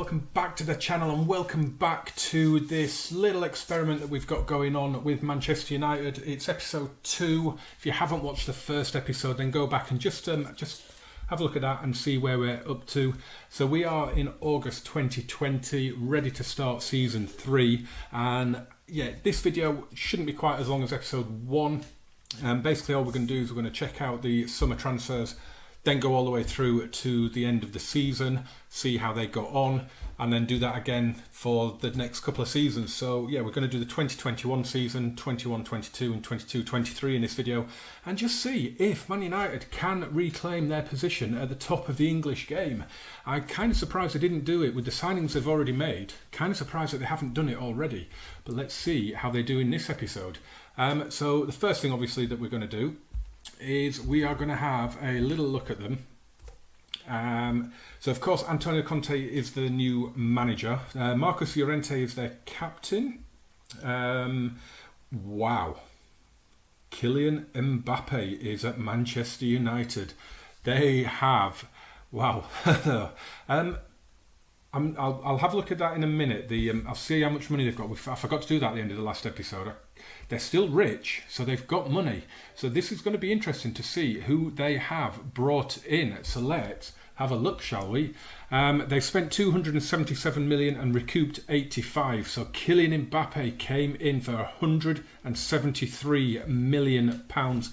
welcome back to the channel and welcome back to this little experiment that we've got going on with Manchester United. It's episode 2. If you haven't watched the first episode, then go back and just have a look at that and see where we're up to. So we are in August 2020, ready to start season 3, and yeah, this video shouldn't be quite as long as episode 1. Basically all we're going to do is we're going to check out the summer transfers, then go all the way through to the end of the season, see how they got on, and then do that again for the next couple of seasons. So yeah, we're going to do the 2021 season, 21-22 and 22-23 in this video, and just see if Man United can reclaim their position at the top of the English game. I'm kind of surprised they didn't do it with the signings they've already made. Kind of surprised that they haven't done it already. But let's see how they do in this episode. So the first thing obviously that we're going to do is we are going to have a little look at them. So of course Antonio Conte is the new manager. Marcos Llorente is their captain. Wow. Kylian Mbappe is at Manchester United. They have... Wow. I'll have a look at that in a minute. I'll see how much money they've got. I forgot to do that at the end of the last episode. They're still rich, so they've got money. So this is going to be interesting to see who they have brought in. So let's have a look, shall we? They spent 277 million and recouped 85. So Kylian Mbappe came in for 173 million pounds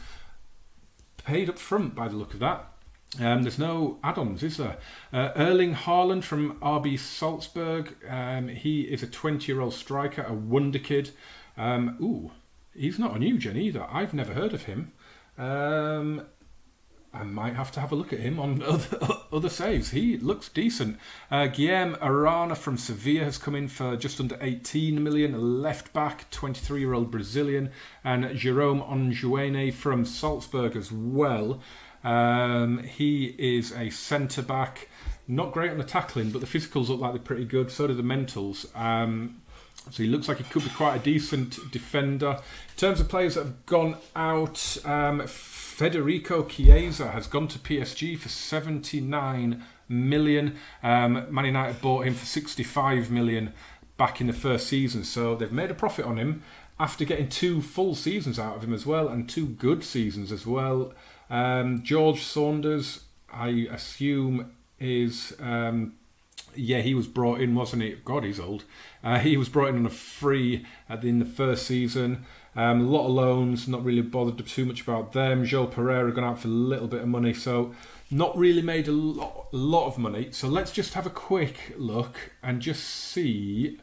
paid up front by the look of that. There's no add-ons, is there? Erling Haaland from RB Salzburg. He is a 20-year-old striker, a wonder kid. He's not a new gen either. I've never heard of him. I might have to have a look at him on other saves. He looks decent. Guilherme Arana from Sevilla has come in for just under 18 million. A left back, 23-year-old Brazilian. And Jerome Onjuene from Salzburg as well. He is a centre back. Not great on the tackling, but the physicals look like they're pretty good. So do the mentals. So he looks like he could be quite a decent defender. In terms of players that have gone out, Federico Chiesa has gone to PSG for 79 million. Man United bought him for 65 million back in the first season. So they've made a profit on him after getting 2 full seasons out of him as well, and 2 good seasons as well. George Saunders, I assume, is... yeah, he was brought in, wasn't he? God, he's old. He was brought in on a free in the first season. A lot of loans, not really bothered too much about them. Joel Pereira gone out for a little bit of money, so not really made a lot of money. So let's just have a quick look and just see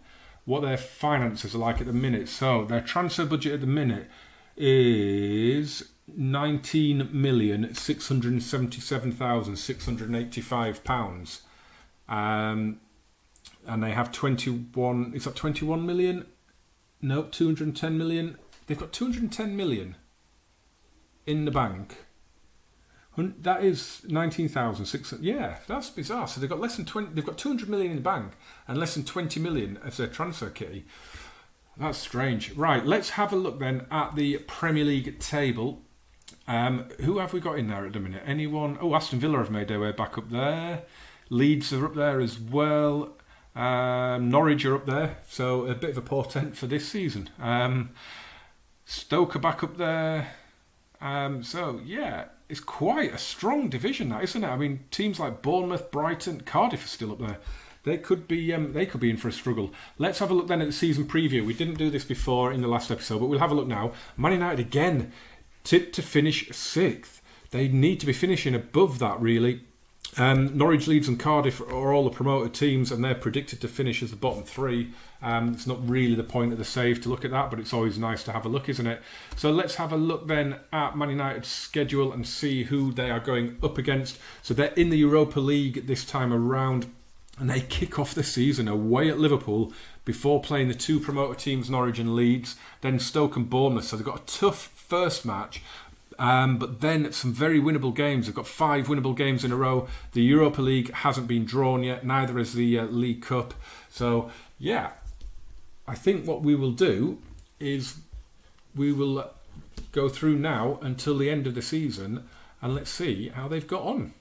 what their finances are like at the minute. So their transfer budget at the minute is £19,677,685. And they have 21, is that 21 million? No, 210 million. They've got 210 million in the bank. That is 19,600. Yeah, that's bizarre. So they've got less than 20, they've got 200 million in the bank and less than 20 million as their transfer kitty. That's strange. Right, let's have a look then at the Premier League table. Who have we got in there at the minute? Anyone? Oh, Aston Villa have made their way back up there. Leeds are up there as well. Norwich are up there, so a bit of a portent for this season. Stoke are back up there. So yeah, it's quite a strong division, that, isn't it? I mean, teams like Bournemouth, Brighton, Cardiff are still up there. They could be in for a struggle. Let's have a look then at the season preview. We didn't do this before in the last episode, but we'll have a look now. Man United again, tipped to finish 6th. They need to be finishing above that, really. Norwich, Leeds and Cardiff are all the promoted teams, and they're predicted to finish as the bottom 3. It's not really the point of the save to look at that, but it's always nice to have a look, isn't it? So let's have a look then at Man United's schedule and see who they are going up against. So they're in the Europa League this time around, and they kick off the season away at Liverpool before playing the 2 promoted teams, Norwich and Leeds, then Stoke and Bournemouth. So they've got a tough first match. But then some very winnable games. They've got 5 winnable games in a row. The Europa League hasn't been drawn yet, neither has the League Cup. So, yeah, I think what we will do is we will go through now until the end of the season and let's see how they've got on.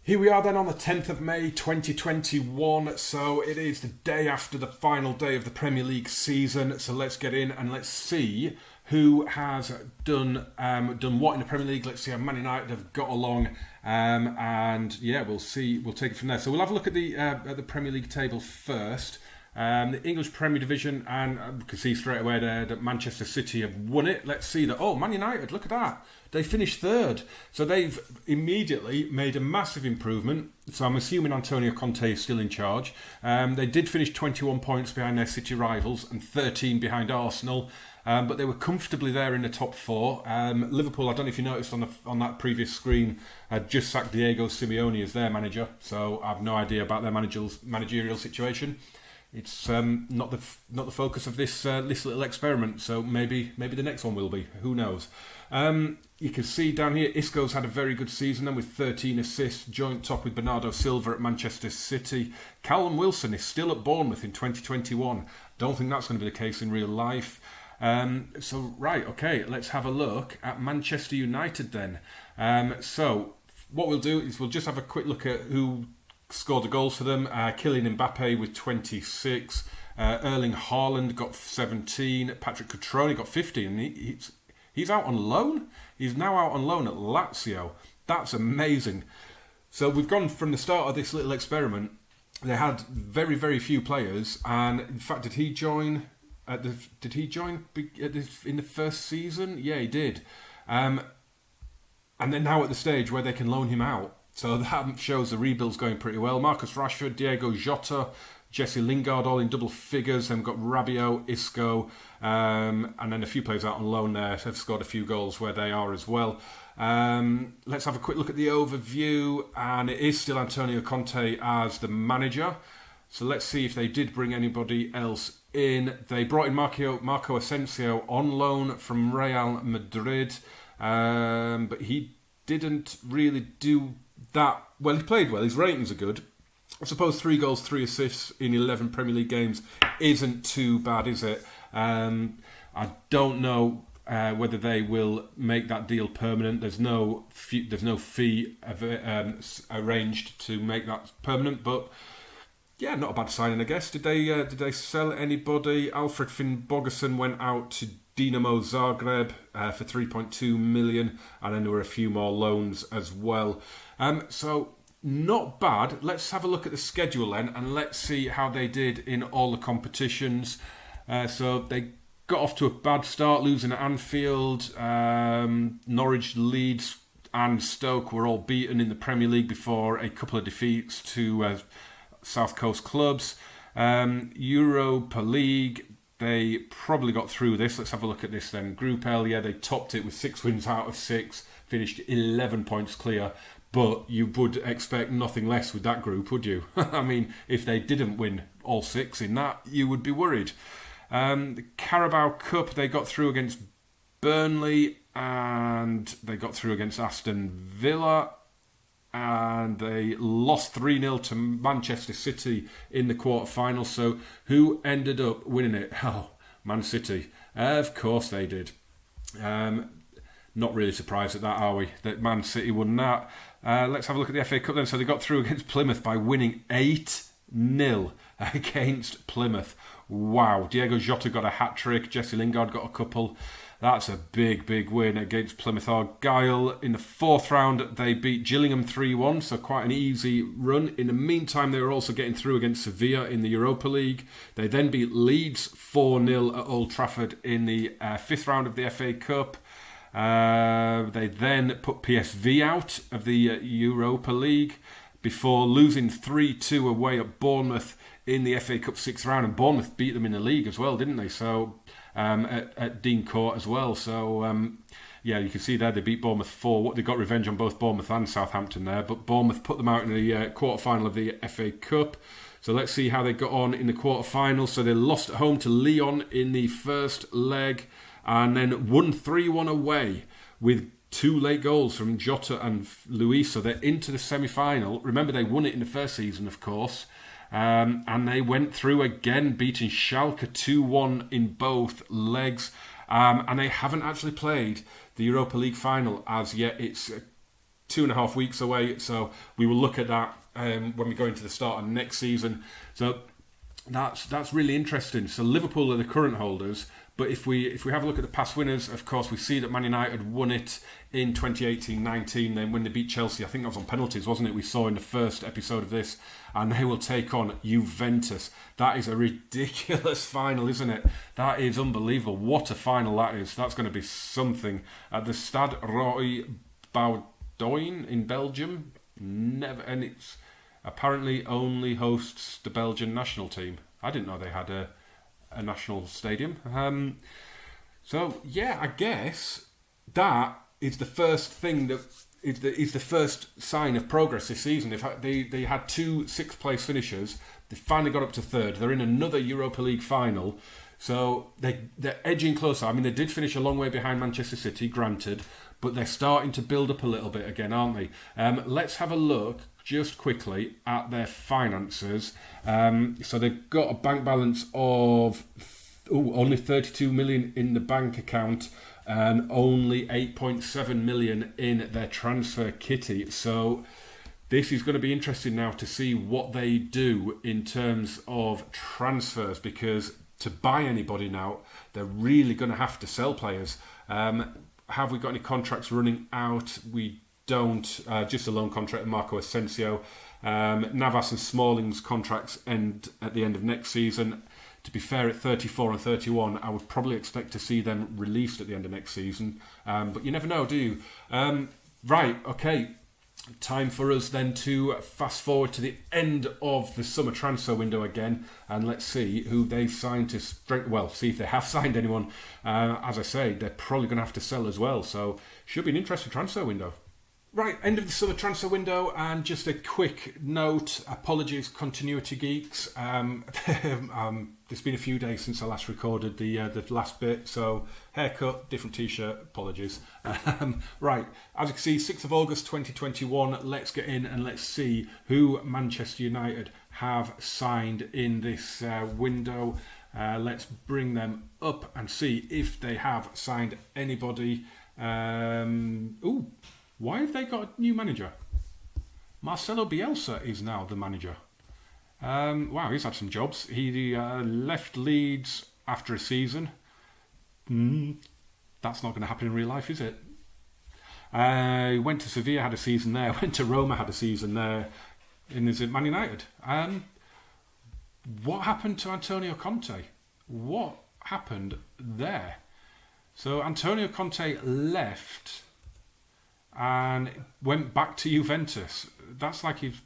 Here we are then on the 10th of May 2021, so it is the day after the final day of the Premier League season, so let's get in and let's see who has done what in the Premier League. Let's see how Man United have got along, and yeah, we'll take it from there. So we'll have a look at the Premier League table first. The English Premier Division, and we can see straight away there that Manchester City have won it. Let's see that. Oh, Man United, look at that. They finished third. So they've immediately made a massive improvement. So I'm assuming Antonio Conte is still in charge. They did finish 21 points behind their City rivals and 13 behind Arsenal. But they were comfortably there in the top four. Liverpool, I don't know if you noticed on that previous screen, had just sacked Diego Simeone as their manager. So I have no idea about their managerial situation. It's not the focus of this little experiment, so maybe the next one will be. Who knows? You can see down here, Isco's had a very good season then with 13 assists, joint top with Bernardo Silva at Manchester City. Callum Wilson is still at Bournemouth in 2021. Don't think that's going to be the case in real life. Right, okay, let's have a look at Manchester United then. So what we'll do is we'll just have a quick look at who scored the goals for them. Kylian Mbappe with 26. Erling Haaland got 17. Patrick Cutrone got 15. He's out on loan. He's now out on loan at Lazio. That's amazing. So we've gone from the start of this little experiment. They had very, very few players, and in fact, did he join in the first season? Yeah, he did. And they're now at the stage where they can loan him out. So that shows the rebuild's going pretty well. Marcus Rashford, Diego Jota, Jesse Lingard all in double figures. Then we've got Rabiot, Isco, and then a few players out on loan there have scored a few goals where they are as well. Let's have a quick look at the overview, and it is still Antonio Conte as the manager. So let's see if they did bring anybody else in. They brought in Marco Asensio on loan from Real Madrid, but he didn't really do that well. He played well, his ratings are good. I suppose 3 goals, 3 assists in 11 Premier League games isn't too bad, is it? I don't know whether they will make that deal permanent. There's no fee arranged to make that permanent, but yeah, not a bad signing, I guess. Did they sell anybody? Alfred Finnbogason went out to Dinamo Zagreb for 3.2 million, and then there were a few more loans as well. So not bad. Let's have a look at the schedule then, and let's see how they did in all the competitions. So they got off to a bad start, losing at Anfield. Norwich, Leeds and Stoke were all beaten in the Premier League before a couple of defeats to South Coast clubs. Europa League, they probably got through this. Let's have a look at this then. Group L, yeah, they topped it with 6 wins out of 6, finished 11 points clear. But you would expect nothing less with that group, would you? I mean, if they didn't win all 6 in that, you would be worried. The Carabao Cup, they got through against Burnley, and they got through against Aston Villa, and they lost 3-0 to Manchester City in the quarter-final. So who ended up winning it? Oh, Man City. Of course they did. Not really surprised at that, are we? That Man City won that. Let's have a look at the FA Cup then. So they got through against Plymouth by winning 8-0 against Plymouth. Wow. Diego Jota got a hat-trick. Jesse Lingard got a couple. That's a big, big win against Plymouth Argyle. In the 4th round, they beat Gillingham 3-1, so quite an easy run. In the meantime, they were also getting through against Sevilla in the Europa League. They then beat Leeds 4-0 at Old Trafford in the 5th round of the FA Cup. They then put PSV out of the Europa League before losing 3-2 away at Bournemouth in the FA Cup 6th round, and Bournemouth beat them in the league as well, didn't they? So at Dean Court as well. So yeah, you can see there they beat Bournemouth 4. They got revenge on both Bournemouth and Southampton there, but Bournemouth put them out in the quarter-final of the FA Cup. So let's see how they got on in the quarter-final. So they lost at home to Lyon in the first leg, and then won 3-1 away with 2 late goals from Jota and Luis. So they're into the semi-final. Remember, they won it in the first season, of course. And they went through again, beating Schalke 2-1 in both legs. And they haven't actually played the Europa League final as yet. It's 2.5 weeks away, so we will look at that when we go into the start of next season. So that's really interesting. So Liverpool are the current holders, but if we have a look at the past winners, of course we see that Man United won it in 2018-19. Then when they beat Chelsea, I think that was on penalties, wasn't it? We saw in the first episode of this, and they will take on Juventus. That is a ridiculous final, isn't it? That is unbelievable. What a final that is. That's going to be something at the Stade Roy Baudouin in Belgium. And it's apparently only hosts the Belgian national team. I didn't know they had a national stadium. So yeah, I guess that is the first thing that is the first sign of progress this season. They had 2 6th place finishers. They finally got up to 3rd. They're in another Europa League final. So they're edging closer. I mean, they did finish a long way behind Manchester City, granted, but they're starting to build up a little bit again, aren't they? Let's have a look just quickly at their finances. So they've got a bank balance of only 32 million in the bank account and only 8.7 million in their transfer kitty. So this is going to be interesting now to see what they do in terms of transfers, because to buy anybody now, they're really going to have to sell players. Have we got any contracts running out? We don't. Just a loan contract with Marco Asensio. Navas and Smalling's contracts end at the end of next season. To be fair, at 34 and 31, I would probably expect to see them released at the end of next season. But you never know, do you? Right, okay. Time for us then to fast forward to the end of the summer transfer window again, and let's see who they've signed to see if they have signed anyone. As I say, they're probably going to have to sell as well, so should be an interesting transfer window. Right, end of the summer transfer window, and just a quick note, apologies continuity geeks, there's been a few days since I last recorded the last bit, so haircut, different t-shirt, apologies. Right, as you can see, 6th of August 2021, let's get in and let's see who Manchester United have signed in this window. Let's bring them up and see if they have signed anybody. Why have they got a new manager? Marcelo Bielsa is now the manager. Wow, he's had some jobs. He left Leeds after a season. That's not going to happen in real life, is it? He went to Sevilla, had a season there. Went to Roma, had a season there. And is it Man United? What happened to Antonio Conte? What happened there? So Antonio Conte left and went back to Juventus. That's like is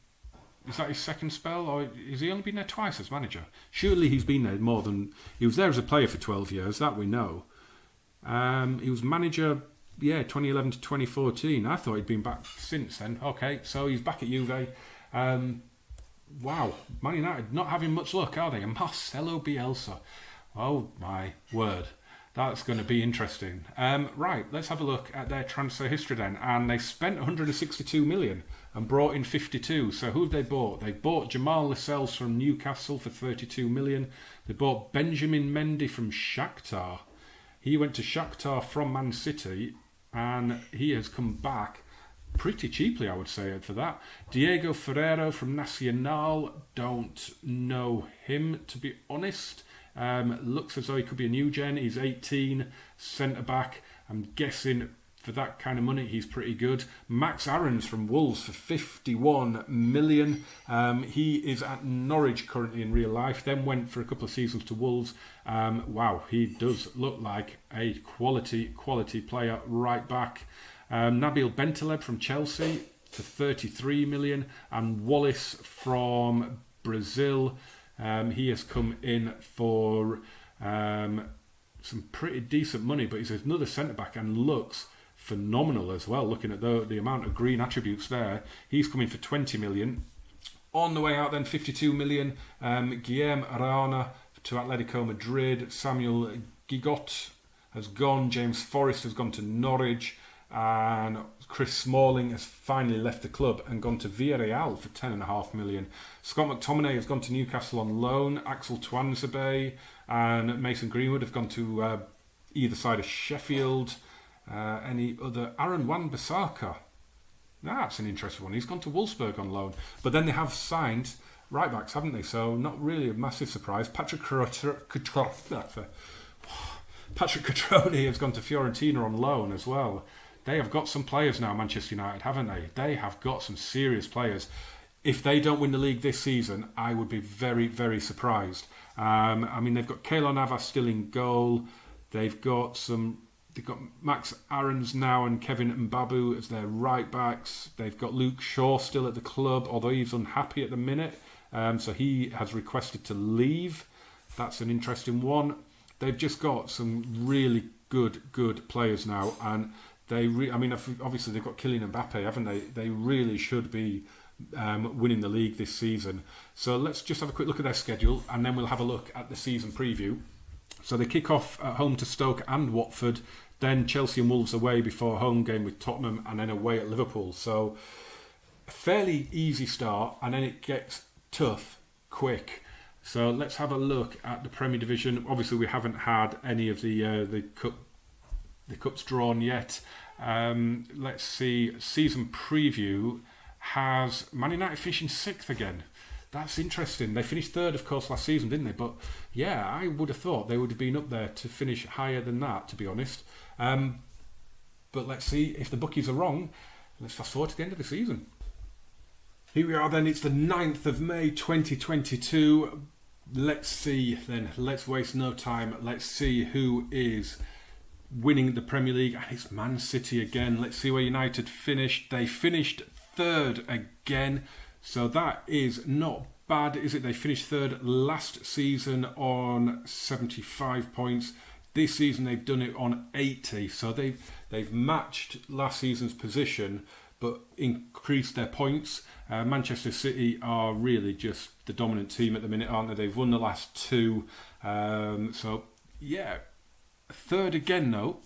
that his second spell, or has he only been there twice as manager? Surely he's been there more than... He was there as a player for 12 years, that we know. He was manager, 2011 to 2014. I thought he'd been back since then. Okay, so he's back at Juve. Wow, Man United not having much luck, are they? And Marcelo Bielsa. Oh my word. That's going to be interesting. Right, let's have a look at their transfer history then. And they spent 162 million and brought in 52. So who have they bought? They bought Jamal Lascelles from Newcastle for 32 million. They bought Benjamin Mendy from Shakhtar. He went to Shakhtar from Man City, and he has come back pretty cheaply, I would say, for that. Diego Ferreiro from Nacional. Don't know him, to be honest. Looks as though he could be a new gen. He's 18, centre-back. I'm guessing for that kind of money, he's pretty good. Max Aarons from Wolves for 51 million. He is at Norwich currently in real life, then went for a couple of seasons to Wolves. Wow, he does look like a quality player right back. Nabil Bentaleb from Chelsea for 33 million. And Wallace from Brazil. He has come in for some pretty decent money, but he's another centre-back and looks phenomenal as well, looking at the amount of green attributes there. He's coming for 20 million. On the way out then, 52 million. Guillem Arana to Atletico Madrid. Samuel Gigot has gone. James Forrest has gone to Norwich. And Chris Smalling has finally left the club and gone to Villarreal for 10.5 million. Scott McTominay has gone to Newcastle on loan. Axel Tuanzebe and Mason Greenwood have gone to either side of Sheffield. Any other? Aaron Wan-Bissaka. That's an interesting one. He's gone to Wolfsburg on loan. But then they have signed right backs, haven't they? So not really a massive surprise. Patrick Cutrone has gone to Fiorentina on loan as well. They have got some players now, Manchester United, haven't they? They have got some serious players. If they don't win the league this season, I would be very, very surprised. I mean, they've got Keylor Navas still in goal. They've got Max Aarons now and Kevin Mbabu as their right backs. They've got Luke Shaw still at the club, although he's unhappy at the minute. So he has requested to leave. That's an interesting one. They've just got some really good players now, and obviously they've got Kylian Mbappe, haven't they? They really should be winning the league this season. So let's just have a quick look at their schedule, and then we'll have a look at the season preview. So they kick off at home to Stoke and Watford, then Chelsea and Wolves away before a home game with Tottenham, and then away at Liverpool. So a fairly easy start, and then it gets tough quick. So let's have a look at the Premier Division. Obviously, we haven't had any of the cups drawn yet. Let's see. Season preview has Man United finishing 6th again. That's interesting. They finished 3rd, of course, last season, didn't they? But yeah, I would have thought they would have been up there to finish higher than that, to be honest. But let's see if the bookies are wrong. Let's fast forward to the end of the season. Here we are then. It's the 9th of May 2022. Let's see then. Let's waste no time. Let's see who is winning the Premier League. And it's Man City again. Let's see where United finished. They finished 3rd again. So that is not bad, is it? They finished 3rd last season on 75 points. This season they've done it on 80. So they've matched last season's position, but increased their points. Manchester City are really just the dominant team at the minute, aren't they? They've won the last 2. So yeah, 3rd again though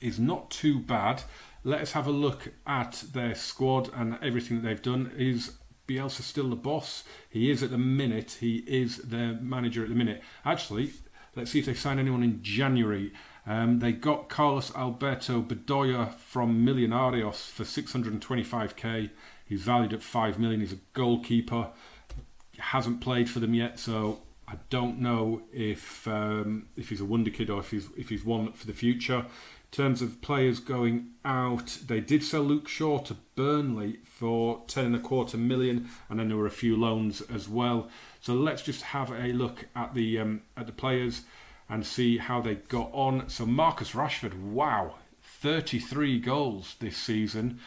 is not too bad. Let us have a look at their squad and everything that they've done. Is Bielsa still the boss? He is at the minute. He is their manager at the minute. Actually, let's see if they sign anyone in January. They got Carlos Alberto Bedoya from Millonarios for 625k. He's valued at 5 million. He's a goalkeeper. Hasn't played for them yet, so I don't know if he's a wonder kid or if he's one for the future. In terms of players going out, they did sell Luke Shaw to Burnley for 10.25 million, and then there were a few loans as well. So let's just have a look at the players and see how they got on. So Marcus Rashford, wow, 33 goals this season,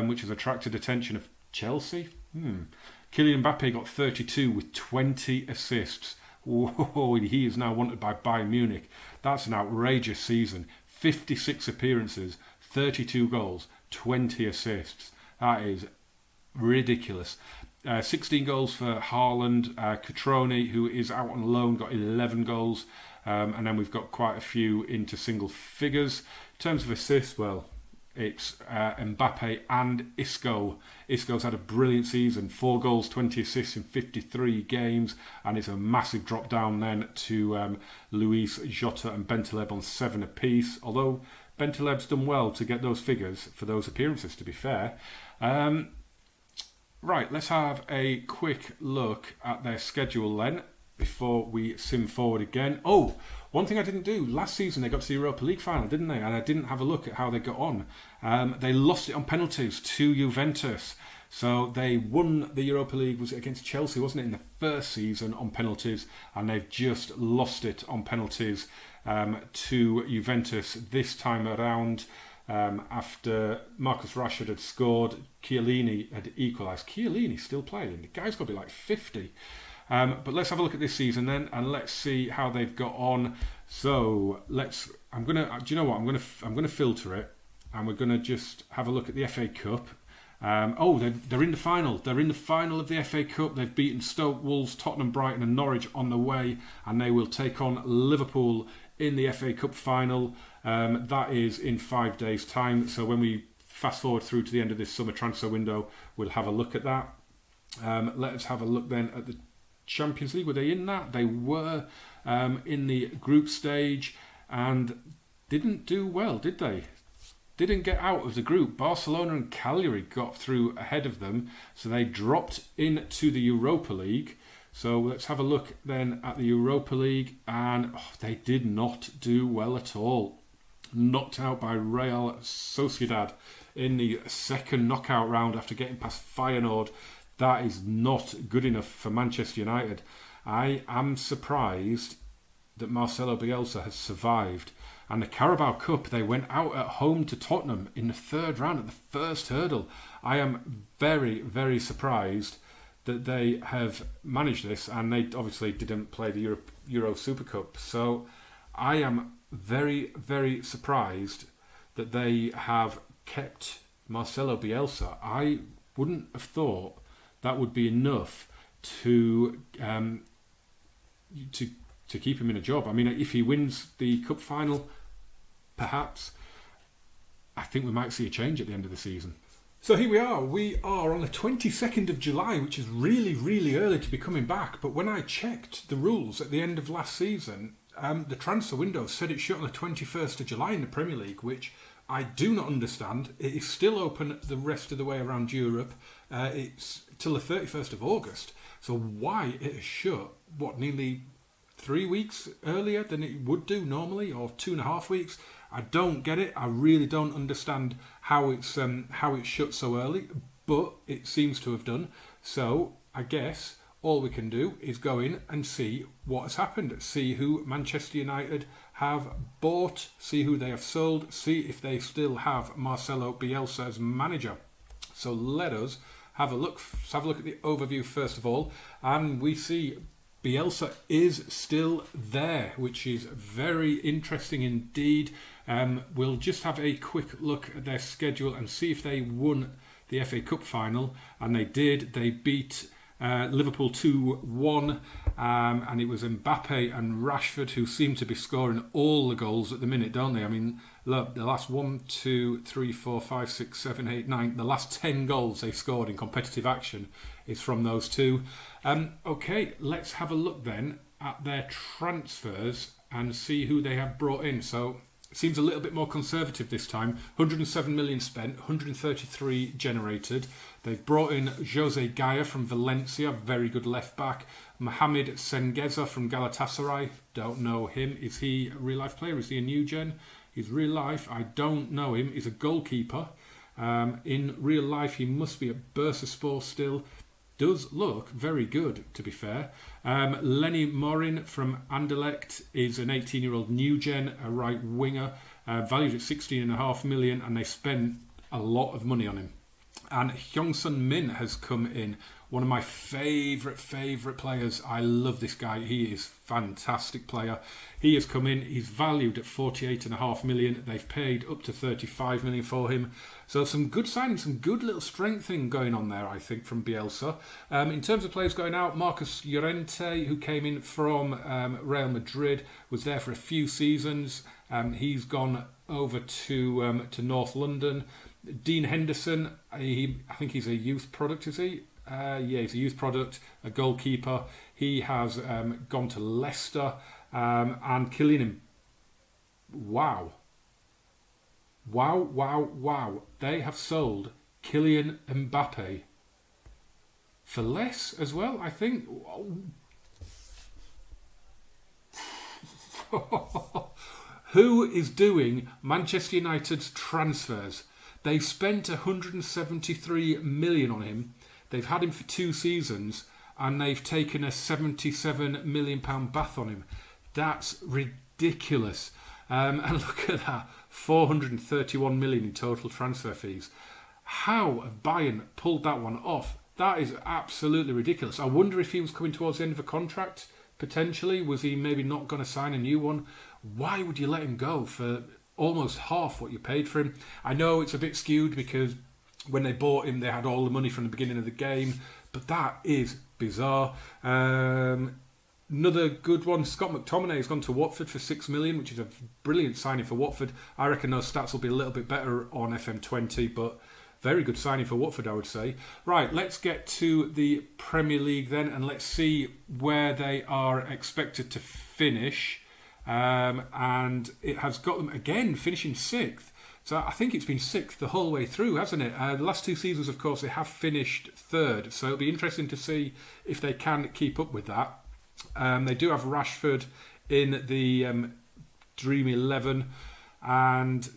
which has attracted attention of Chelsea. Kylian Mbappe got 32 with 20 assists. Whoa, he is now wanted by Bayern Munich. That's an outrageous season. 56 appearances, 32 goals, 20 assists. That is ridiculous. 16 goals for Haaland. Cutrone, who is out on loan, got 11 goals. And then we've got quite a few into single figures. In terms of assists, well, it's Mbappe and Isco. Isco's had a brilliant season, 4 goals, 20 assists in 53 games, and it's a massive drop down then to Luis Jota and Bentaleb on 7 apiece, although Bentaleb's done well to get those figures for those appearances, to be fair. Right, let's have a quick look at their schedule then, before we sim forward again. Oh, one thing I didn't do. Last season they got to the Europa League final, didn't they? And I didn't have a look at how they got on. They lost it on penalties to Juventus. So they won the Europa League, was it against Chelsea, wasn't it, in the first season on penalties, and they've just lost it on penalties to Juventus this time around. After Marcus Rashford had scored, Chiellini had equalised. Chiellini's still playing. The guy's got to be like 50. But let's have a look at this season then, and let's see how they've got on. So do you know what? I'm gonna filter it, and we're gonna just have a look at the FA Cup. They're in the final. They're in the final of the FA Cup. They've beaten Stoke, Wolves, Tottenham, Brighton, and Norwich on the way, and they will take on Liverpool in the FA Cup final. That is in 5 days' time. So when we fast forward through to the end of this summer transfer window, we'll have a look at that. Let us have a look then at the Champions League. Were they in that? They were in the group stage and didn't do well, did they? didn't get out of the group. Barcelona and Cagliari got through ahead of them, so they dropped into the Europa League. So let's have a look then at the Europa League, and they did not do well at all. Knocked out by Real Sociedad in the second knockout round after getting past Feyenoord. That is not good enough for Manchester United. I am surprised that Marcelo Bielsa has survived. And the Carabao Cup, they went out at home to Tottenham in the third round at the first hurdle. I am very, very surprised that they have managed this, and they obviously didn't play the Euro Super Cup. So I am very, very surprised that they have kept Marcelo Bielsa. I wouldn't have thought that would be enough to keep him in a job. I mean, if he wins the cup final, perhaps, I think we might see a change at the end of the season. So here we are. We are on the 22nd of July, which is really, really early to be coming back. But when I checked the rules at the end of last season, the transfer window said it shut on the 21st of July in the Premier League, which I do not understand. It is still open the rest of the way around Europe. It's till the 31st of August. So why it is shut, nearly 3 weeks earlier than it would do normally, or 2.5 weeks? I don't get it. I really don't understand how it's shut so early, but it seems to have done. So I guess all we can do is go in and see what has happened, see who Manchester United have bought, see who they have sold, see if they still have Marcelo Bielsa as manager. So let us have a look. Let's have a look at the overview first of all, and we see Bielsa is still there, which is very interesting indeed. We'll just have a quick look at their schedule and see if they won the FA Cup final, and they did. They beat Liverpool 2-1, and it was Mbappe and Rashford who seem to be scoring all the goals at the minute, don't they? I mean, look, the last 1, 2, 3, 4, 5, 6, 7, 8, 9, the last 10 goals they scored in competitive action is from those two. Okay, let's have a look then at their transfers and see who they have brought in. So it seems a little bit more conservative this time. 107 million spent, 133 generated. They've brought in Jose Gaya from Valencia, very good left back. Mohamed Sengeza from Galatasaray, don't know him. Is he a real life player? Is he a new gen? He's real life. I don't know him. He's a goalkeeper. In real life, he must be at Bursaspor still. Does look very good, to be fair. Lenny Morin from Anderlecht is an 18-year-old new gen, a right winger, valued at 16.5 million, and they spent a lot of money on him. And Hyung-Sun Min has come in, one of my favourite players. I love this guy. He is a fantastic player. He has come in. He's valued at 48.5 million. They've paid up to 35 million for him. So some good signings, some good little strengthening going on there, I think, from Bielsa. In terms of players going out, Marcus Llorente, who came in from Real Madrid, was there for a few seasons. He's gone over to North London. Dean Henderson, I think he's a youth product, is he? Yeah, he's a youth product, a goalkeeper. He has gone to Leicester. And Kylian, wow. They have sold Kylian Mbappe for less as well, I think. Who is doing Manchester United's transfers? They've spent 173 million on him. They've had him for 2 seasons, and they've taken a £77 million bath on him. That's ridiculous. And look at that, 431 million in total transfer fees. How have Bayern pulled that one off? That is absolutely ridiculous. I wonder if he was coming towards the end of a contract, potentially. Was he maybe not going to sign a new one? Why would you let him go for almost half what you paid for him? I know it's a bit skewed because when they bought him, they had all the money from the beginning of the game, but that is bizarre. Another good one, Scott McTominay has gone to Watford for 6 million, which is a brilliant signing for Watford. I reckon those stats will be a little bit better on FM20, but very good signing for Watford, I would say. Right, let's get to the Premier League then, and let's see where they are expected to finish. And it has got them again finishing 6th. So I think it's been sixth the whole way through, hasn't it? The last 2 seasons, of course, they have finished third. So it'll be interesting to see if they can keep up with that. They do have Rashford in the Dream 11. And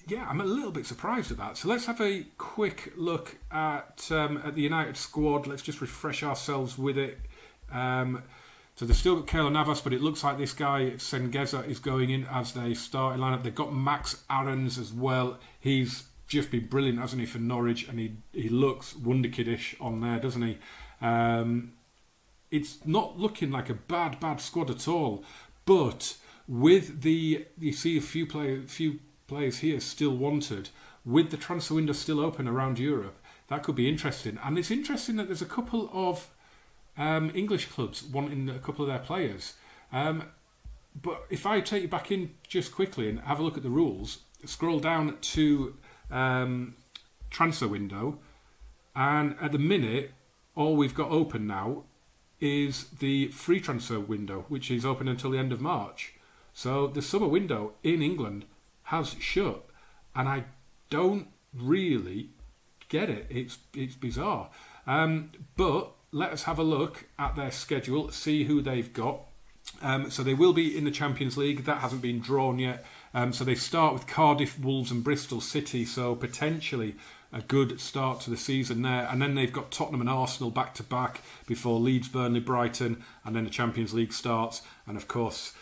yeah, I'm a little bit surprised at that. So let's have a quick look at the United squad. Let's just refresh ourselves with it. So they've still got Keylor Navas, but it looks like this guy, Sengeza, is going in as their starting lineup. They've got Max Aarons as well. He's just been brilliant, hasn't he, for Norwich? And he looks wonderkiddish on there, doesn't he? It's not looking like a bad squad at all. But with you see a few players here still wanted, with the transfer window still open around Europe, that could be interesting. And it's interesting that there's a couple of English clubs wanting a couple of their players. But if I take you back in just quickly and have a look at the rules, scroll down to transfer window, and at the minute, all we've got open now is the free transfer window, which is open until the end of March. So the summer window in England has shut, and I don't really get it. It's bizarre. But let us have a look at their schedule, see who they've got. So they will be in the Champions League. That hasn't been drawn yet. So they start with Cardiff, Wolves and Bristol City. So potentially a good start to the season there. And then they've got Tottenham and Arsenal back-to-back before Leeds, Burnley, Brighton. And then the Champions League starts. And of course,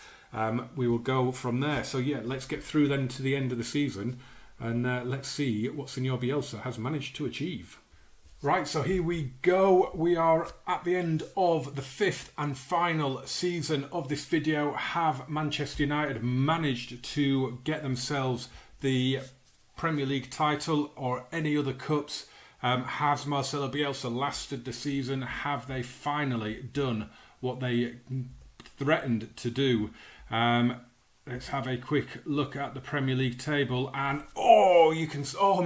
we will go from there. So yeah, let's get through then to the end of the season. And let's see what Senor Bielsa has managed to achieve. Right, so here we go. We are at the end of the 5th and final season of this video. Have Manchester United managed to get themselves the Premier League title or any other cups? Has Marcelo Bielsa lasted the season? Have they finally done what they threatened to do? Let's have a quick look at the Premier League table. And oh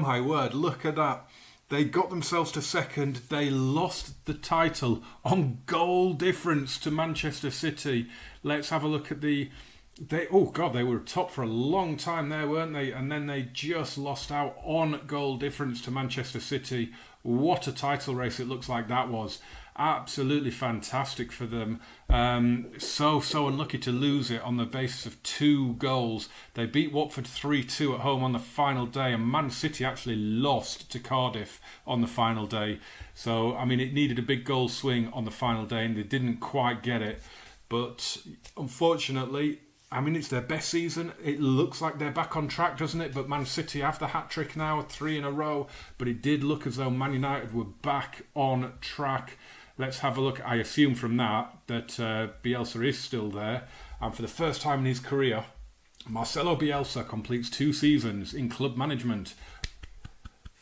my word, look at that. They got themselves to second. They lost the title on goal difference to Manchester City. Let's have a look at they were top for a long time there, weren't they? And then they just lost out on goal difference to Manchester City. What a title race it looks like that was. Absolutely fantastic for them. So unlucky to lose it on the basis of 2 goals. They beat Watford 3-2 at home on the final day, and Man City actually lost to Cardiff on the final day. So, I mean, it needed a big goal swing on the final day, and they didn't quite get it. But unfortunately, I mean, it's their best season. It looks like they're back on track, doesn't it? But Man City have the hat-trick now, 3 in a row. But it did look as though Man United were back on track. Let's have a look. I assume from that Bielsa is still there. And for the first time in his career, Marcelo Bielsa completes 2 seasons in club management.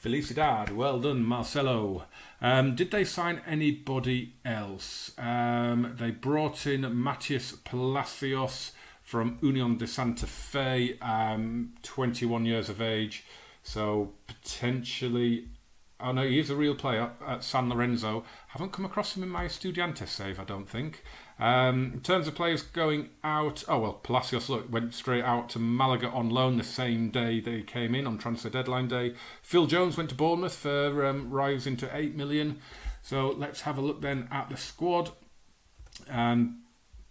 Felicidad. Well done, Marcelo. Did they sign anybody else? They brought in Matias Palacios from Union de Santa Fe, 21 years of age. So potentially... Oh no, he is a real player at San Lorenzo. Haven't come across him in my Estudiantes save, I don't think. In terms of players going out... Oh, well, Palacios went straight out to Malaga on loan the same day they came in on transfer deadline day. Phil Jones went to Bournemouth for rising to 8 million. So let's have a look then at the squad.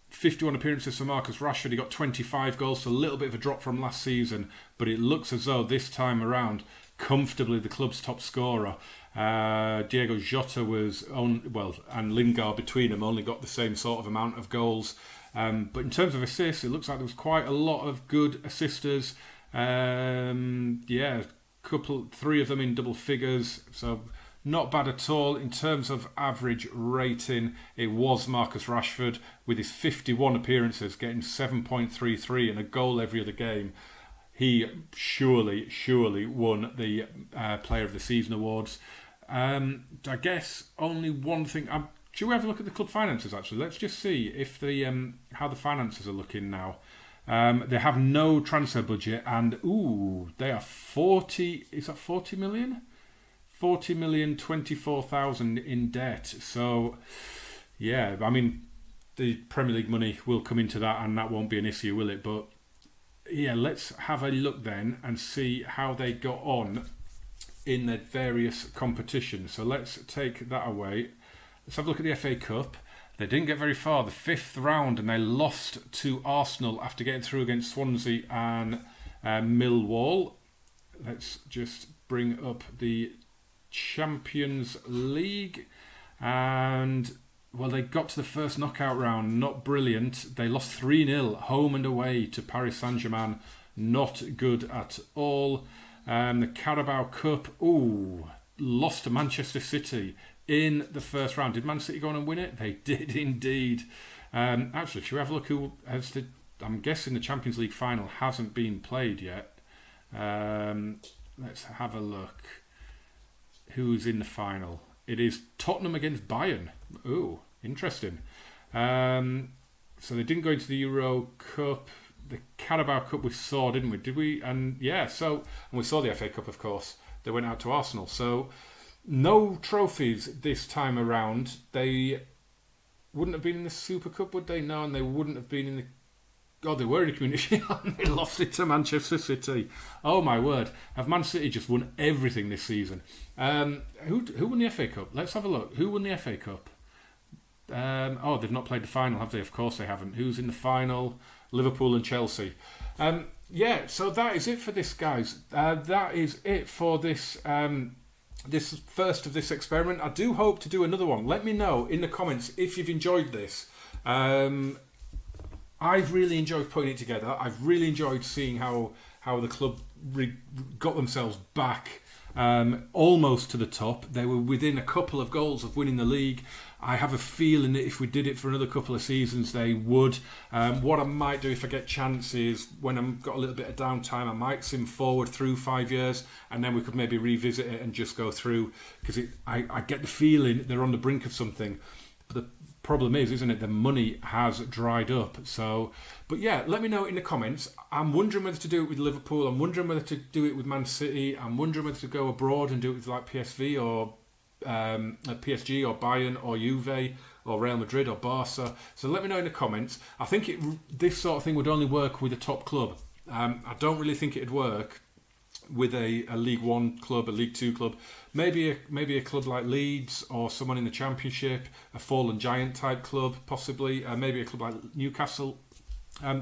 51 appearances for Marcus Rashford. He got 25 goals, so a little bit of a drop from last season. But it looks as though this time around... comfortably the club's top scorer. Diego Jota and Lingard between them only got the same sort of amount of goals. But in terms of assists, it looks like there was quite a lot of good assisters. 3 of them in double figures. So not bad at all. In terms of average rating, it was Marcus Rashford with his 51 appearances getting 7.33 and a goal every other game. He surely won the Player of the Season awards. I guess only one thing... should we have a look at the club finances, actually? Let's just see if how the finances are looking now. They have no transfer budget, and they are 40... Is that 40 million? 40,024,000 in debt. So, yeah, I mean, the Premier League money will come into that, and that won't be an issue, will it? But... yeah, let's have a look then and see how they got on in their various competitions. So let's take that away. Let's have a look at the FA Cup. They didn't get very far, the 5th round, and they lost to Arsenal after getting through against Swansea and Millwall. Let's just bring up the Champions League. And, well, they got to the first knockout round. Not brilliant. They lost 3-0 home and away to Paris St Germain. Not good at all. The Carabao Cup, lost to Manchester City in the first round. Did Man City go on and win it? They did indeed. Actually, should we have a look who has the... I'm guessing the Champions League final hasn't been played yet. Let's have a look. Who's in the final? It is Tottenham against Bayern. Oh, interesting. So they didn't go into the Euro Cup. The Carabao Cup we saw, didn't we? Did we? And yeah, and we saw the FA Cup, of course. They went out to Arsenal. So no trophies this time around. They wouldn't have been in the Super Cup, would they? No, and they wouldn't have been in the... God, they were in the Community Shield and they lost it to Manchester City. Oh my word. Have Man City just won everything this season? Who won the FA Cup? Let's have a look. Who won the FA Cup? They've not played the final, have they? Of course they haven't. Who's in the final? Liverpool and Chelsea. So that is it for this, guys. That is it for this this first of this experiment. I do hope to do another one. Let me know in the comments if you've enjoyed this. I've really enjoyed putting it together. I've really enjoyed seeing how the club got themselves back almost to the top. They were within a couple of goals of winning the league. I have a feeling that if we did it for another couple of seasons, they would. What I might do if I get chances, when I've got a little bit of downtime, I might sim forward through 5 years, and then we could maybe revisit it and just go through, because I get the feeling they're on the brink of something. But the problem is, isn't it, the money has dried up. So, but yeah, let me know in the comments. I'm wondering whether to do it with Liverpool. I'm wondering whether to do it with Man City. I'm wondering whether to go abroad and do it with like PSV or PSG or Bayern or Juve or Real Madrid or Barca. So let me know in the comments. I think this sort of thing would only work with a top club. I don't really think it'd work with a League One club, a League Two club, maybe a club like Leeds or someone in the Championship, a fallen giant type club, possibly, maybe a club like Newcastle.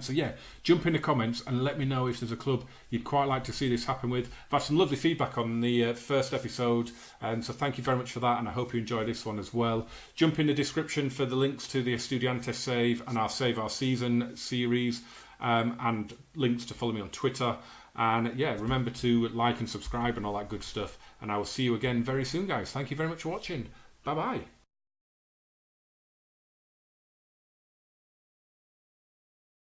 So yeah, jump in the comments and let me know if there's a club you'd quite like to see this happen with. I've had some lovely feedback on the first episode, so thank you very much for that, and I hope you enjoy this one as well. Jump in the description for the links to the Estudiantes Save and our Save Our Season series, and links to follow me on Twitter. And yeah, remember to like and subscribe and all that good stuff. And I will see you again very soon, guys. Thank you very much for watching. Bye-bye.